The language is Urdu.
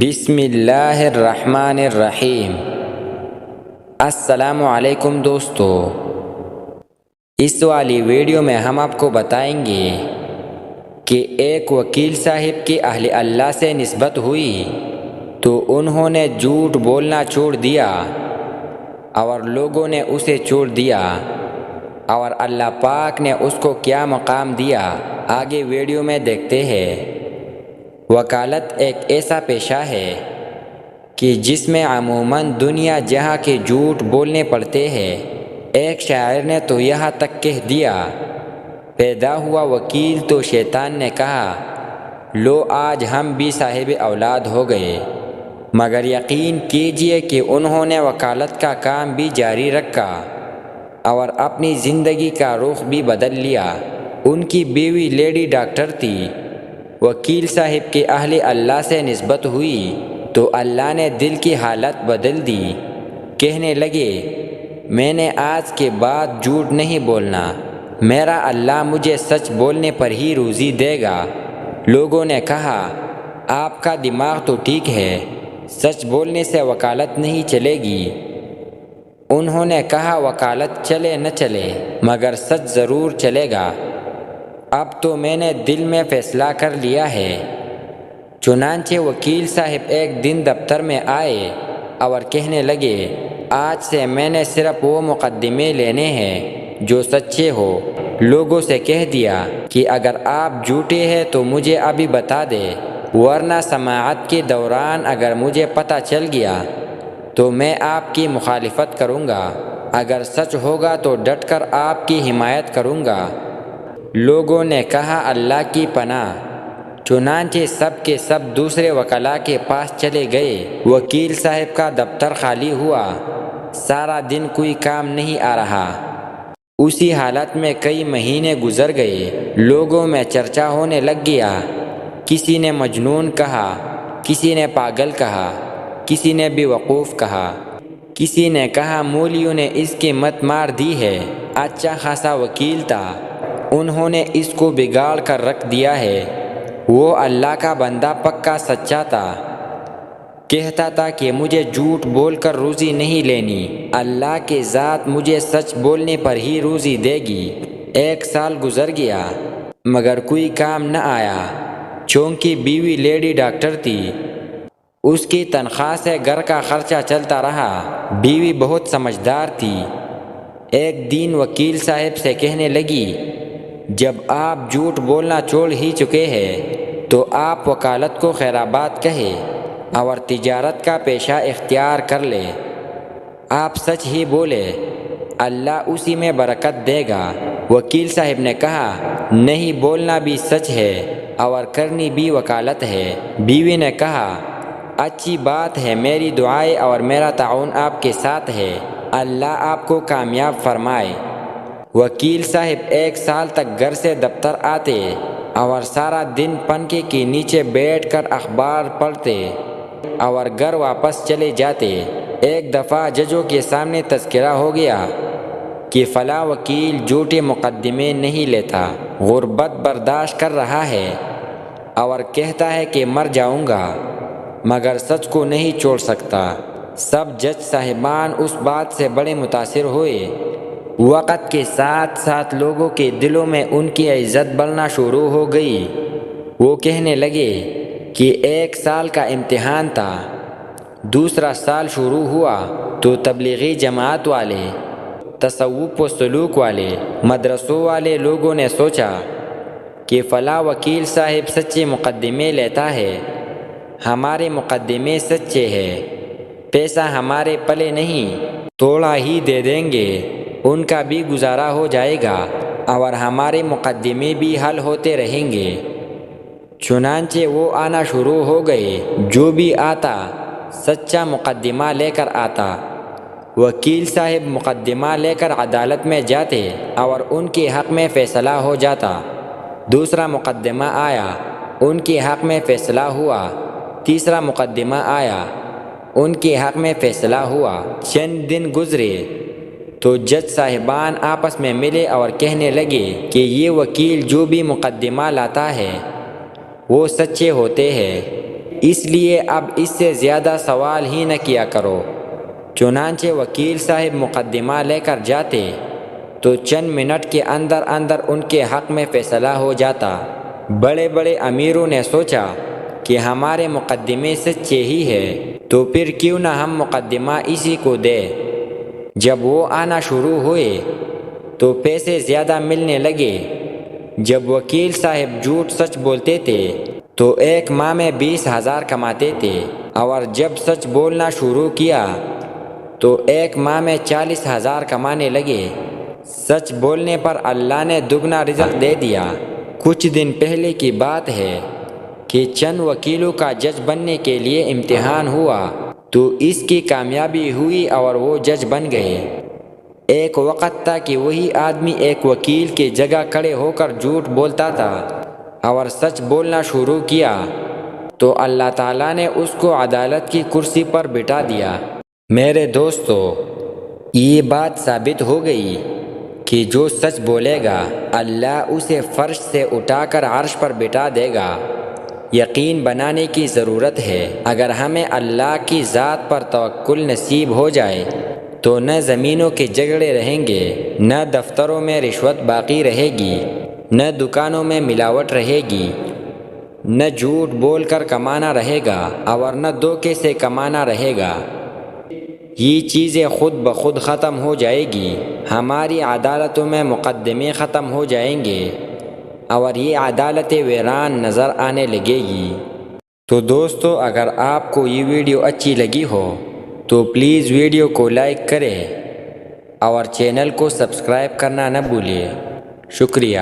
بسم اللہ الرحمن الرحیم۔ السلام علیکم دوستو، اس والی ویڈیو میں ہم آپ کو بتائیں گے کہ ایک وکیل صاحب کی اہل اللہ سے نسبت ہوئی تو انہوں نے جھوٹ بولنا چھوڑ دیا اور لوگوں نے اسے چھوڑ دیا، اور اللہ پاک نے اس کو کیا مقام دیا، آگے ویڈیو میں دیکھتے ہیں۔ وکالت ایک ایسا پیشہ ہے کہ جس میں عموماً دنیا جہاں کے جھوٹ بولنے پڑتے ہیں۔ ایک شاعر نے تو یہاں تک کہہ دیا، پیدا ہوا وکیل تو شیطان نے کہا، لو آج ہم بھی صاحب اولاد ہو گئے۔ مگر یقین کیجئے کہ انہوں نے وکالت کا کام بھی جاری رکھا اور اپنی زندگی کا رخ بھی بدل لیا۔ ان کی بیوی لیڈی ڈاکٹر تھی۔ وکیل صاحب کے اہل اللہ سے نسبت ہوئی تو اللہ نے دل کی حالت بدل دی۔ کہنے لگے، میں نے آج کے بعد جھوٹ نہیں بولنا، میرا اللہ مجھے سچ بولنے پر ہی روزی دے گا۔ لوگوں نے کہا، آپ کا دماغ تو ٹھیک ہے، سچ بولنے سے وکالت نہیں چلے گی۔ انہوں نے کہا، وکالت چلے نہ چلے مگر سچ ضرور چلے گا۔ اب تو میں نے دل میں فیصلہ کر لیا ہے۔ چنانچہ وکیل صاحب ایک دن دفتر میں آئے اور کہنے لگے، آج سے میں نے صرف وہ مقدمے لینے ہیں جو سچے ہو۔ لوگوں سے کہہ دیا کہ اگر آپ جھوٹے ہیں تو مجھے ابھی بتا دے، ورنہ سماعت کے دوران اگر مجھے پتہ چل گیا تو میں آپ کی مخالفت کروں گا، اگر سچ ہوگا تو ڈٹ کر آپ کی حمایت کروں گا۔ لوگوں نے کہا، اللہ کی پناہ۔ چنانچہ سب کے سب دوسرے وکلاء کے پاس چلے گئے۔ وکیل صاحب کا دفتر خالی ہوا، سارا دن کوئی کام نہیں آ رہا۔ اسی حالت میں کئی مہینے گزر گئے۔ لوگوں میں چرچا ہونے لگ گیا۔ کسی نے مجنون کہا، کسی نے پاگل کہا، کسی نے بیوقوف کہا، کسی نے کہا مولیوں نے اس کی مت مار دی ہے، اچھا خاصا وکیل تھا، انہوں نے اس کو بگاڑ کر رکھ دیا ہے۔ وہ اللہ کا بندہ پکا سچا تھا، کہتا تھا کہ مجھے جھوٹ بول کر روزی نہیں لینی، اللہ کی ذات مجھے سچ بولنے پر ہی روزی دے گی۔ 1 سال گزر گیا مگر کوئی کام نہ آیا۔ چونکہ بیوی لیڈی ڈاکٹر تھی، اس کی تنخواہ سے گھر کا خرچہ چلتا رہا۔ بیوی بہت سمجھدار تھی۔ ایک دن وکیل صاحب سے کہنے لگی، جب آپ جھوٹ بولنا چھوڑ ہی چکے ہیں تو آپ وکالت کو خیرآباد کہے اور تجارت کا پیشہ اختیار کر لے۔ آپ سچ ہی بولے، اللہ اسی میں برکت دے گا۔ وکیل صاحب نے کہا، نہیں بولنا بھی سچ ہے اور کرنی بھی وکالت ہے۔ بیوی نے کہا، اچھی بات ہے، میری دعائیں اور میرا تعاون آپ کے ساتھ ہے، اللہ آپ کو کامیاب فرمائے۔ وکیل صاحب 1 سال تک گھر سے دفتر آتے اور سارا دن پنکھے کے نیچے بیٹھ کر اخبار پڑھتے اور گھر واپس چلے جاتے۔ ایک دفعہ ججوں کے سامنے تذکرہ ہو گیا کہ فلاں وکیل جھوٹے مقدمے نہیں لیتا، غربت برداشت کر رہا ہے اور کہتا ہے کہ مر جاؤں گا مگر سچ کو نہیں چھوڑ سکتا۔ سب جج صاحبان اس بات سے بڑے متاثر ہوئے۔ وقت کے ساتھ ساتھ لوگوں کے دلوں میں ان کی عزت بڑھنا شروع ہو گئی۔ وہ کہنے لگے کہ 1 سال کا امتحان تھا، دوسرا سال شروع ہوا تو تبلیغی جماعت والے، تصوف و سلوک والے، مدرسوں والے لوگوں نے سوچا کہ فلاں وکیل صاحب سچے مقدمے لیتا ہے، ہمارے مقدمے سچے ہیں، پیسہ ہمارے پلے نہیں، تھوڑا ہی دے دیں گے، ان کا بھی گزارا ہو جائے گا اور ہمارے مقدمے بھی حل ہوتے رہیں گے۔ چنانچہ وہ آنا شروع ہو گئے، جو بھی آتا سچا مقدمہ لے کر آتا۔ وکیل صاحب مقدمہ لے کر عدالت میں جاتے اور ان کے حق میں فیصلہ ہو جاتا۔ دوسرا مقدمہ آیا، ان کے حق میں فیصلہ ہوا۔ تیسرا مقدمہ آیا، ان کے حق میں فیصلہ ہوا۔ چند دن گزرے تو جج صاحبان آپس میں ملے اور کہنے لگے کہ یہ وکیل جو بھی مقدمہ لاتا ہے وہ سچے ہوتے ہیں، اس لیے اب اس سے زیادہ سوال ہی نہ کیا کرو۔ چنانچہ وکیل صاحب مقدمہ لے کر جاتے تو چند منٹ کے اندر اندر ان کے حق میں فیصلہ ہو جاتا۔ بڑے بڑے امیروں نے سوچا کہ ہمارے مقدمے سچے ہی ہے تو پھر کیوں نہ ہم مقدمہ اسی کو دے۔ جب وہ آنا شروع ہوئے تو پیسے زیادہ ملنے لگے۔ جب وکیل صاحب جھوٹ سچ بولتے تھے تو ایک ماہ میں 20,000 کماتے تھے، اور جب سچ بولنا شروع کیا تو ایک ماہ میں 40,000 کمانے لگے۔ سچ بولنے پر اللہ نے دگنا رزق دے دیا۔ کچھ دن پہلے کی بات ہے کہ چند وکیلوں کا جج بننے کے لیے امتحان ہوا تو اس کی کامیابی ہوئی اور وہ جج بن گئے۔ ایک وقت تھا کہ وہی آدمی ایک وکیل کی جگہ کھڑے ہو کر جھوٹ بولتا تھا اور سچ بولنا شروع کیا تو اللہ تعالیٰ نے اس کو عدالت کی کرسی پر بٹھا دیا۔ میرے دوستو، یہ بات ثابت ہو گئی کہ جو سچ بولے گا اللہ اسے فرش سے اٹھا کر عرش پر بٹھا دے گا۔ یقین بنانے کی ضرورت ہے۔ اگر ہمیں اللہ کی ذات پر توکل نصیب ہو جائے تو نہ زمینوں کے جھگڑے رہیں گے، نہ دفتروں میں رشوت باقی رہے گی، نہ دکانوں میں ملاوٹ رہے گی، نہ جھوٹ بول کر کمانا رہے گا اور نہ دھوکے سے کمانا رہے گا۔ یہ چیزیں خود بخود ختم ہو جائے گی۔ ہماری عدالتوں میں مقدمے ختم ہو جائیں گے اور یہ عدالت ویران نظر آنے لگے گی۔ تو دوستو، اگر آپ کو یہ ویڈیو اچھی لگی ہو تو پلیز ویڈیو کو لائک کریں اور چینل کو سبسکرائب کرنا نہ بھولیں۔ شکریہ۔